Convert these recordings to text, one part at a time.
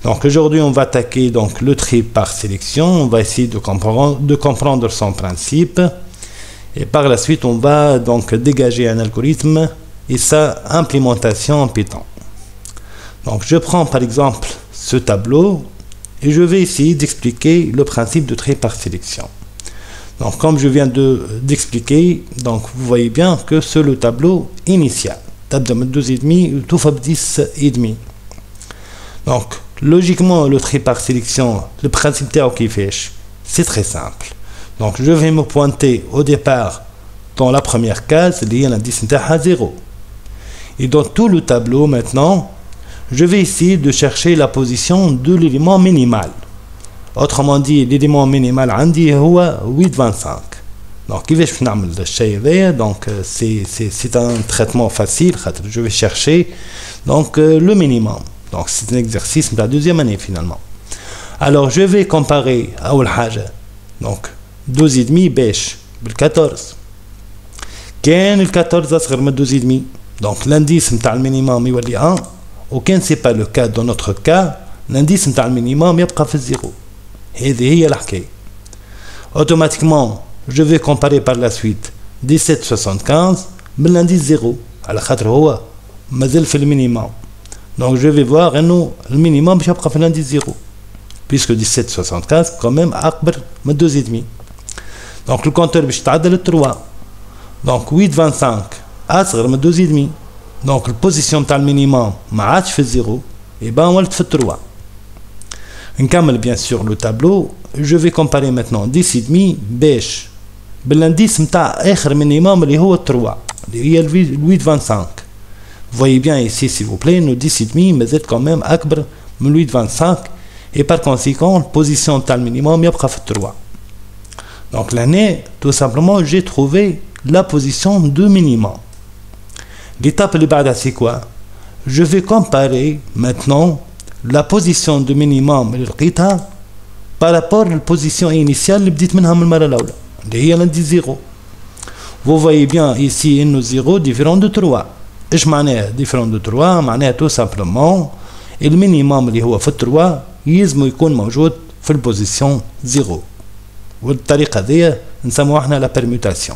Donc aujourd'hui on va attaquer donc le tri par sélection, on va essayer de comprendre son principe et par la suite on va donc dégager un algorithme et sa implémentation en Python. Donc je prends par exemple ce tableau et je vais essayer d'expliquer le principe de tri par sélection. Donc comme je viens d'expliquer, donc vous voyez bien que c'est le tableau initial. تبدأ من 12,5 وتوفى ب 10,5. Donc logiquement le tri par sélection, le principe تاعو كيفاش؟ C'est très simple. Donc je vais me pointer au départ dans la première case, il y a l'indice نتاعها 0. Et dans tout le tableau maintenant, je vais essayer de chercher la position de l'élément minimal. Autrement dit, l'élément minimal عندي هو 8,25. Donc كيفاش نعمل الشيء هذايا؟ Donc c'est un traitement facile. Je vais chercher donc le minimum. Donc c'est un exercice de la deuxième année finalement. Alors je vais comparer أول حاجة donc 12,5 باش بال 14. كان ال 14 أصغر من 12,5. Donc l'indice نتاع المينيموم يولي 1. وكان c'est pas le cas dans notre cas, l'indice نتاع المينيموم يبقى في الزيرو. هذه هي الحكاية. Automatiquement je vais comparer par la suite 17,75 من l'indice 0 على خاطر هو مازال في المينيموم. Donc je vais voir انه المينيموم باش يبقى في l'indice 0 puisque 17,75 quand même اكبر من 2,5. Donc le compteur باش يتعدل ل 3. Donc 8,25 اصغر من 2,5. Donc البوزيسيون تاع المينيموم ما عادش في الزيرو يبقى ولات في 3. نكمل bien sûr le tableau. Je vais comparer maintenant 10,5 باش بالindice نتاع اخر مينيموم اللي هو 3 اللي هي 8,25. Vous voyez bien ici s'il vous plaît, nous 10,5 مازال quand même أكبر من 8,25 et par conséquent position تاع المينيموم يبقى في 3. Donc l'année tout simplement j'ai trouvé la position de minimum. L'étape اللي بعدها c'est quoi? Je vais comparer maintenant la position de minimum اللي لقيتها par rapport à la position initiale اللي بديت منها من المرة الأولى اللي هي l'indice 0. Vous voyez bien ici إنه 0 différent de 3. ايش معناها différent de 3؟ معناها tout simplement المينيموم اللي هو في 3 يلزم يكون موجود في البوزيشن 0. والطريقة هذه نسموها احنا لا permutation.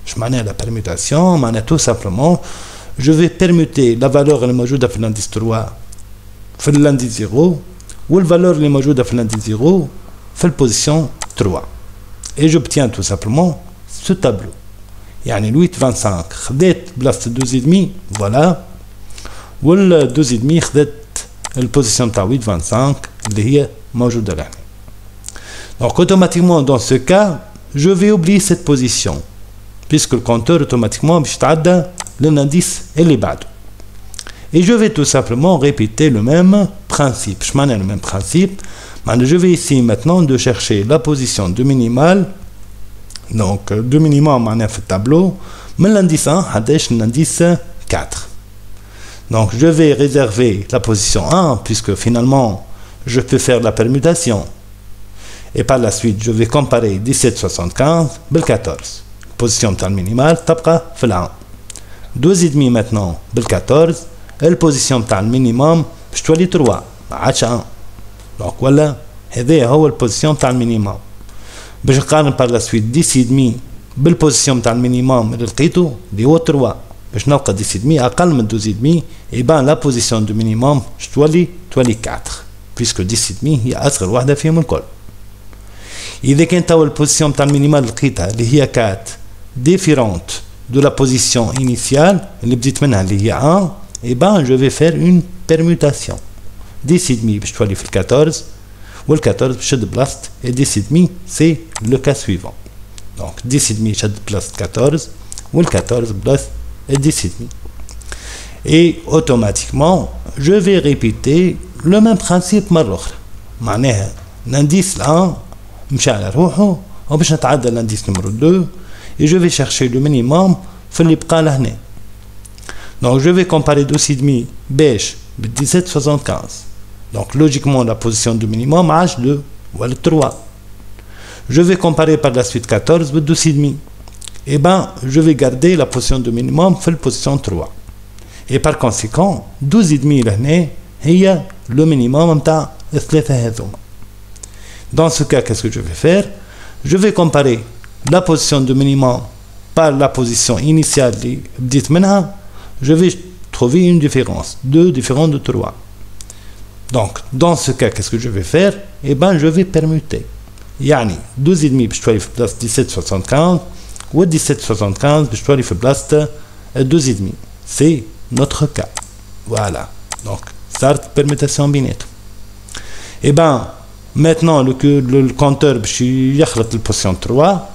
ايش معناها لا permutation؟ معناها tout simplement je vais permuter la valeur اللي موجودة في l'indice 3 في l'indice 0 والvaleur اللي موجودة في l'indice 0 في البوزيشن 3 et j'obtiens tout simplement ce tableau. يعني 8,25 خديت بلاصة 12,5 فوالا وال 12,5 خديت البوزيشن تاع 8,25 اللي هي موجودة لهنا. Donc automatiquement dans ce cas je vais oublier cette position puisque le compteur automatiquement باش يتعدى للindice اللي بعده. Et je vais tout simplement répéter le même principe. Je m'en ai le même principe. Maintenant, je vais essayer maintenant de chercher la position de minimale. Donc, de minimum on a fait le tableau. Mais l'indice 1, l'indice 4. Donc, je vais réserver la position 1 puisque finalement, je peux faire la permutation. Et par la suite, je vais comparer 17,75 bel 14. Position telle minimale, tapera fait la 1. 12,5 maintenant bel 14. البوزيشن تاع المينيموم باش تولي 3 ما عادش 1. دونك ولا هذا هو البوزيشن تاع المينيموم. باش نقارن بار لا سويت 10,5 بالبوزيشن تاع المينيموم اللي لقيته اللي هو 3 باش نلقى 10,5 اقل من 12,5 يبان لا بوزيشن دو مينيموم باش تولي 4 بيسكو 10,5 هي اصغر واحده فيهم الكل. اذا كان توا البوزيشن تاع المينيمال اللي لقيتها اللي هي 4 ديفيرونت دو لا بوزيشن انيسيال اللي بديت منها اللي هي 1. Et ben je vais faire une permutation. 10,5 باش تولي في 14 وال 14 باش تشد بلاصة 10,5 c'est le cas suivant. Donc 10,5 شد بلاصة 14 وال 14 بلاصة 10,5. Et automatiquement je vais répéter le même principe مرة أخرى. معناها l'indice 1 مشى على روحه وباش نتعدى l'indice numéro 2 et je vais chercher le minimum في اللي بقى لهنا. Donc je vais comparer 12,5 باش ب 17,75. Donc logiquement la position du minimum H2 ou le 3. Je vais comparer par la suite 14 ب 12,5. Et ben je vais garder la position du minimum في la position 3. Et par conséquent 12,5 لهنا هي le minimum نتاع الثلاثة هذوما. Dans ce cas, qu'est-ce que je vais faire? Je vais comparer la position de minimum par la position initiale اللي بديت منها. Je vais trouver une différence, 2 différents de 3. Donc, dans ce cas, qu'est-ce que je vais faire? Eh ben, je vais permuter. يعني 12,5 باش تولي في بلاصة 17,75 و 17,75 باش تولي في بلاصة 12,5. C'est notre cas. Voilà. Donc, ça permutation بيناتهم. Eh ben, maintenant, le compteur باش يخلط la position 3.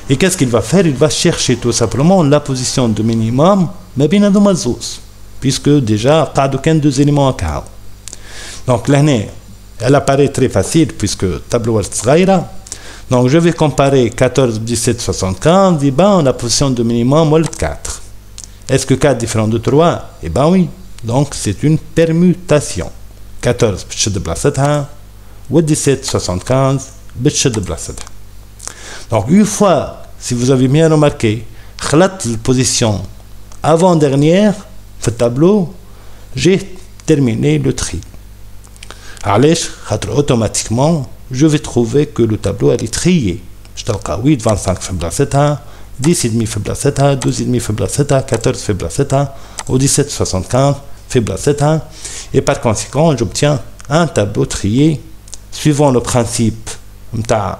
Et qu'est-ce qu'il va faire? Il va chercher tout simplement la position de minimum ما بين هذوما الزوز. Puisque déjà, قعدوا كان 2 éléments هكا. Donc, l'année, elle apparaît très facile puisque tableau est صغيرة. Donc, je vais comparer 14, 17, 75. Et ben, la position de minimum est 4. Est-ce que 4 différent de 3? Eh ben oui. Donc, c'est une permutation. 14 بتشد بلاصتها و 17, 75 بتشد بلاصتها. Donc, une fois, si vous avez bien remarqué, خلطت la position avant-dernière في le tableau, j'ai terminé le tri. علاش؟ خاطر automatiquement je vais trouver que le tableau est trié. Je تلقى 8 25 في بلاصتها 10,5 في بلاصتها 12,5 في بلاصتها 14 في بلاصتها و 17,75 في بلاصتها. Et par conséquent j'obtiens un tableau trié suivant le principe نتاع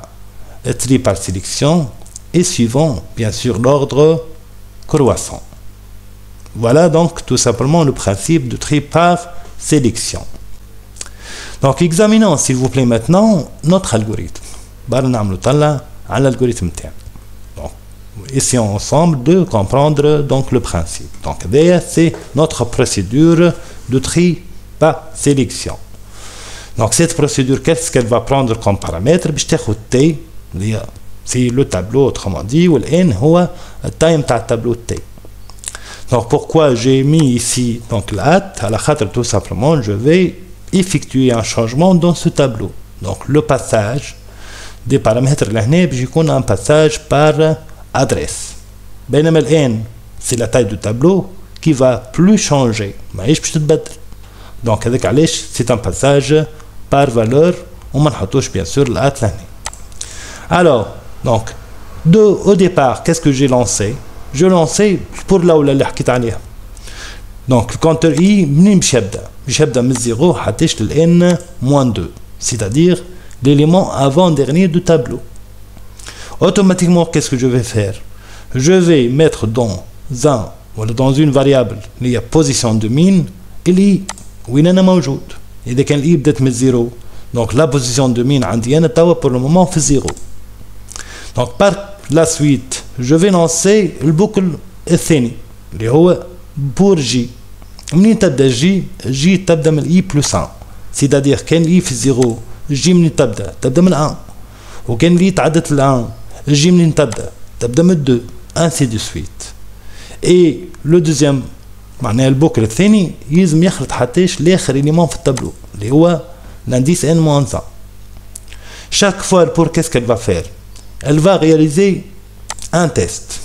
tri par sélection et suivant bien sûr l'ordre croissant. Voilà donc tout simplement le principe de tri par sélection. Donc examinons s'il vous plaît maintenant notre algorithme. L'algorithme. Donc essayons ensemble de comprendre donc le principe. Donc c'est notre procédure de tri par sélection. Donc cette procédure, qu'est-ce qu'elle va prendre comme paramètre? T, c'est le tableau autrement dit, ou n هو التايم تاع tableau T. Donc pourquoi j'ai mis ici donc la à la khatre tout simplement je vais effectuer un changement dans ce tableau. Donc le passage des paramètres là بيجي يكون un passage par adresse. بينما n c'est la taille du tableau qui va plus changer. ماهيش باش تتبدل. Donc هذاك علاش c'est un passage par valeur وما نحطوش bien sûr la لهنا. Alors donc au départ qu'est-ce que j'ai lancé? Je lançais pour là où اللي حكيت عليها. Donc le compteur i منين باش يبدا؟ باش يبدا من 0 حتىش لل n moins 2, c'est-à-dire l'élément avant-dernier du tableau. Automatiquement, qu'est-ce que je vais faire? Je vais mettre dans une variable il y a position de min اللي وين انا موجود. اذا كان i بدات من 0 donc la position de min عندي انا توا pour le moment في 0. Donc par la suite je vais lancer البوكل الثاني اللي هو pour j. منين تبدا j تبدا من i plus 1, c'est-à-dire كان i في 0 j منين تبدا من 1, وكان li تعدت ل 1 j منين تبدا من 2, ainsi de suite. Et le deuxième معناها البوكل الثاني يلزم يخلط حتىش لاخر élément في التابلو اللي هو l'indice n-1. Chaque fois pour qu'est-ce qu'elle va faire? Elle va réaliser un test.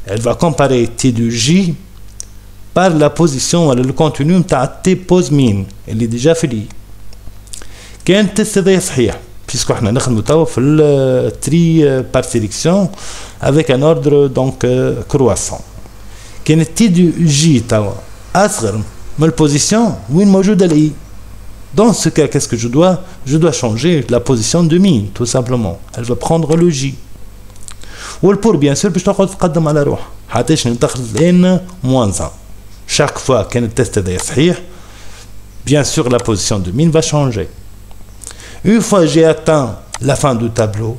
Elle va comparer t de j par la position ou le contenu de t pose min اللي déjà في لي. كان التست هذا صحيح puisque احنا نخدموا توا في التري par sélection avec un ordre donc croissant. كان t de j توا اصغر من البوزيشن وين موجوده الاي. Dans ce cas, qu'est-ce que je dois changer la position de min, tout simplement. Elle va prendre le j. Ou pour bien sûr, باش تقعد تقدم على روح. حتىش نتخذ n moins 1. Chaque fois qu'un test est صحيح, bien sûr la position de min va changer. Une fois j'ai atteint la fin du tableau,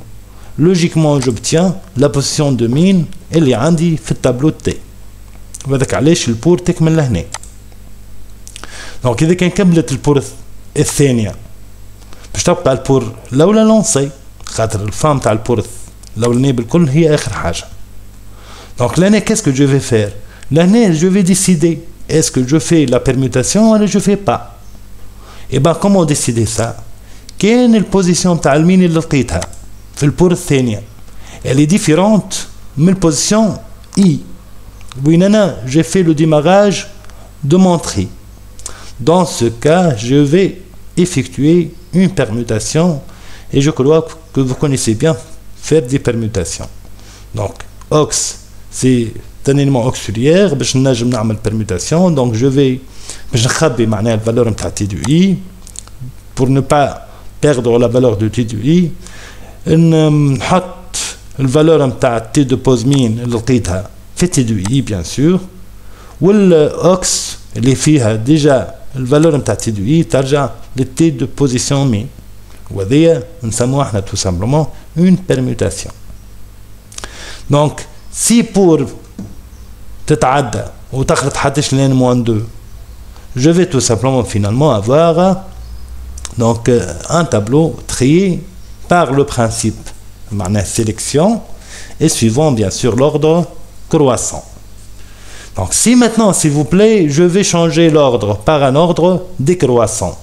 logiquement j'obtiens la position de min اللي عندي في التابلو T. وهذاك علاش البور تكمل لهنا. Donc إذا كان كملت البور الثانية باش تبقى البور الأولى لونسي خاطر الفام تاع البور الأولانية بالكل هي آخر حاجة. Donc là qu'est-ce que je vais faire? Là je vais décider est-ce que je fais la permutation ou je fais pas. Et ben comment décider ça? كاين البوزيشن تاع المين اللي لقيتها في البور الثانية elle est différente من البوزيشن I وين أنا j'ai fait le démarrage de mon tri. Dans ce cas, je vais effectuer une permutation. Et je crois que vous connaissez bien faire des permutations. Donc, ox, c'est un élément auxiliaire. باش نجم نعمل permutation. Donc, je vais باش نخبي معناها الفالور نتاع T de I pour ne pas perdre la valeur de T de I. نحط الفالور نتاع T de pose min اللي لقيتها في T de I bien sûr. والاوكس اللي فيها ديجا الفالور نتاع T de I ترجع للتي de position min. وهذه نسموها احنا tout simplement une permutation. Donc, si pour تتعدى وتخلط حتىش لين moins 2, je vais tout simplement finalement avoir donc un tableau trié par le principe معناه sélection et suivant bien sûr l'ordre croissant. Donc, si maintenant, s'il vous plaît, je vais changer l'ordre par un ordre décroissant.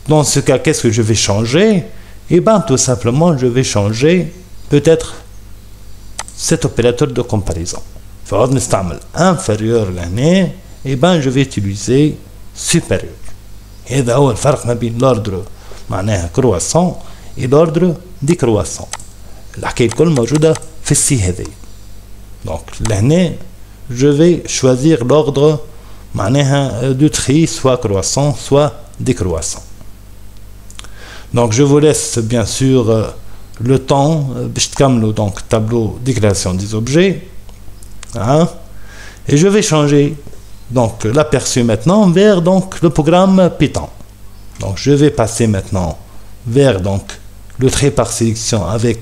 Dans ce cas, qu'est-ce que je vais changer? Eh bien, tout simplement, je vais changer peut-être cet opérateur de comparaison. فعاد نستعمل inférieur لهنا, eh bien, je vais utiliser supérieur. هذا هو الفرق ما بين l'ordre معناها croissant et l'ordre décroissant. الحكاية الكل موجودة في السي هذه. Donc, لهنا, je vais choisir l'ordre معناها de tri, soit croissant, soit décroissant. Donc, je vous laisse bien sûr le temps de donc tableau déclaration des objets. Hein, et je vais changer donc l'aperçu maintenant vers donc le programme Python. Donc, je vais passer maintenant vers donc le trait par sélection avec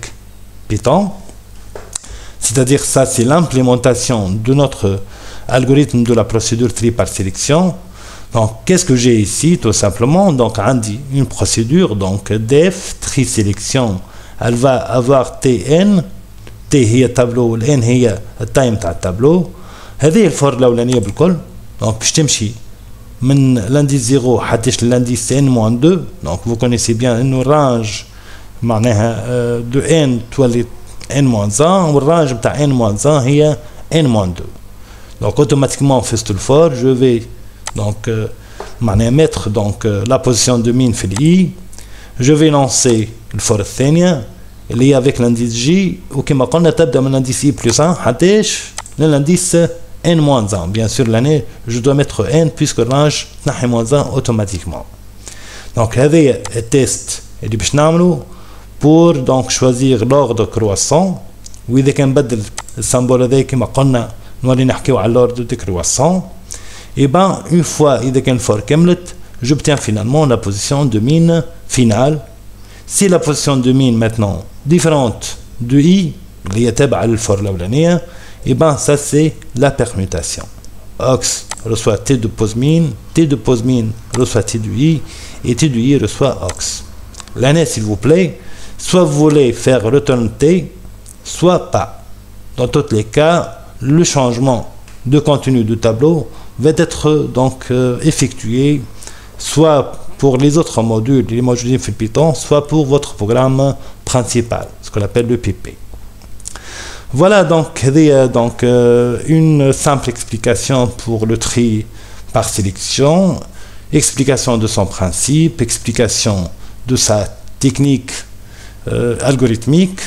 Python. C'est-à-dire ça, c'est l'implémentation de notre algorithme de la procédure tri par sélection. Donc, qu'est-ce que j'ai ici? Tout simplement, donc, une procédure, donc, def, tri sélection, elle va avoir tn, t هي tableau, n هي التايم تاع التابلو. هذه الفور الأولانية بالكل. Donc, باش تمشي من l'indice 0 حتىش l'indice n-2. Donc, vous connaissez bien une range معناها de n تولي n-1 والrange تاع n-1 هي n-2. Donc, automatiquement, fait le for, je vais donc mettre donc la position de min في i. Je vais lancer le for الثانية اللي هي avec l'indice j وكما قلنا تبدا من l'indice i plus 1 حتىش l'indice n-1. Bien sûr, l'année, je dois mettre n puisque range تنحي -1 automatiquement. Donc, هذا التست اللي باش نعملو pour donc choisir l'ordre croissant. وإذا كان بدل السامبول هذا كما قلنا نولي نحكيو على l'ordre décroissant. Et bien, une fois إذا كان for كملت, j'obtiens finalement la position de min finale. Si la position de min maintenant différente de i اللي هي تابعة للfor الأولانية, et bien ça c'est la permutation. Ox reçoit t de pose min, t de pose min reçoit t de i, et t de i reçoit ox. L'année, s'il vous plaît, soit vous voulez faire return t, soit pas. Dans tous les cas, le changement de contenu du tableau va être donc effectué soit pour les autres modules, les modules de Python, soit pour votre programme principal, ce qu'on appelle le PP. Voilà donc une simple explication pour le tri par sélection, explication de son principe, explication de sa technique algorithmique.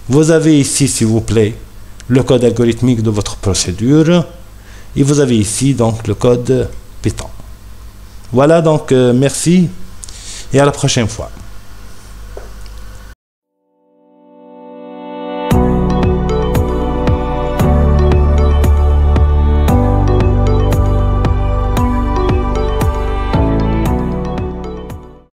Vous avez ici, s'il vous plaît, le code algorithmique de votre procédure et vous avez ici donc le code Python. Voilà donc merci et à la prochaine fois.